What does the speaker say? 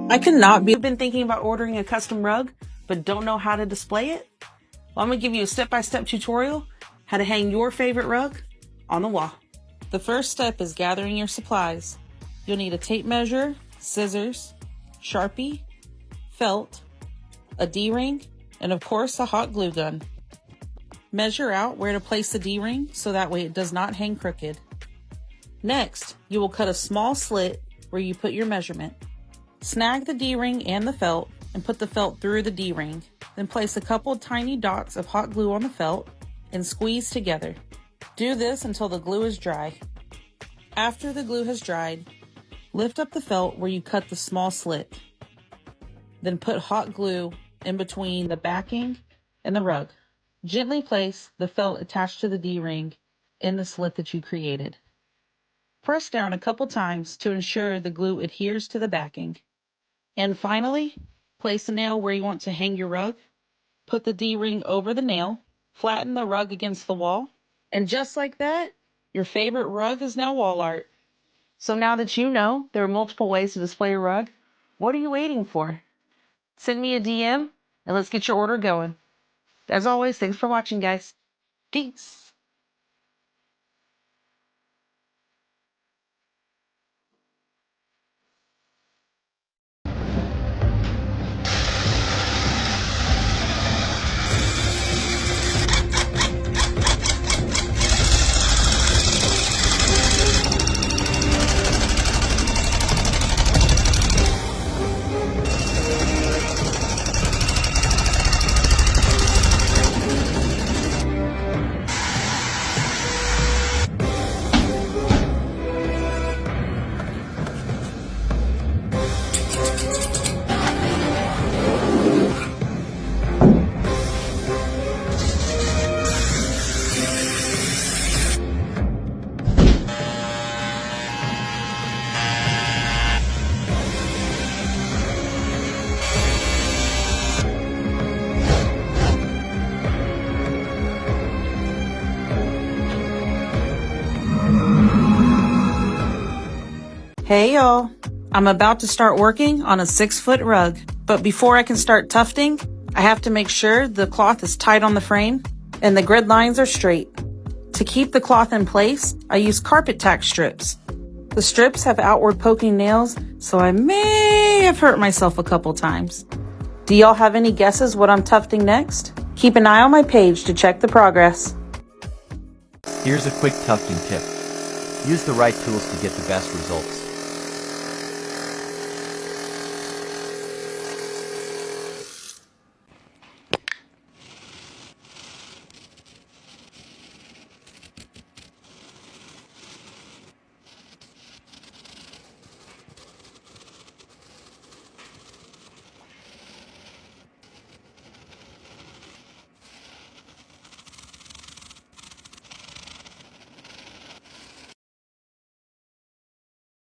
I cannot be. You've been thinking about ordering a custom rug, but don't know how to display it? Well, I'm going to give you a step-by-step tutorial how to hang your favorite rug on the wall. The first step is gathering your supplies. You'll need a tape measure, scissors, Sharpie, felt, a D-ring, and of course a hot glue gun. Measure out where to place the D-ring so that way it does not hang crooked. Next, you will cut a small slit where you put your measurement. Snag the D-ring and the felt and put the felt through the D-ring. Then place a couple tiny dots of hot glue on the felt and squeeze together. Do this until the glue is dry. After the glue has dried, lift up the felt where you cut the small slit. Then put hot glue in between the backing and the rug. Gently place the felt attached to the D-ring in the slit that you created. Press down a couple times to ensure the glue adheres to the backing. And finally, place the nail where you want to hang your rug. Put the D-ring over the nail, flatten the rug against the wall, and just like that, your favorite rug is now wall art. So now that you know there are multiple ways to display your rug, what are you waiting for? Send me a DM and let's get your order going. As always, thanks for watching, guys. Peace. Hey y'all, I'm about to start working on a 6-foot rug, but before I can start tufting, I have to make sure the cloth is tight on the frame and the grid lines are straight. To keep the cloth in place, I use carpet tack strips. The strips have outward poking nails, so I may have hurt myself a couple times. Do y'all have any guesses what I'm tufting next? Keep an eye on my page to check the progress. Here's a quick tufting tip. Use the right tools to get the best results.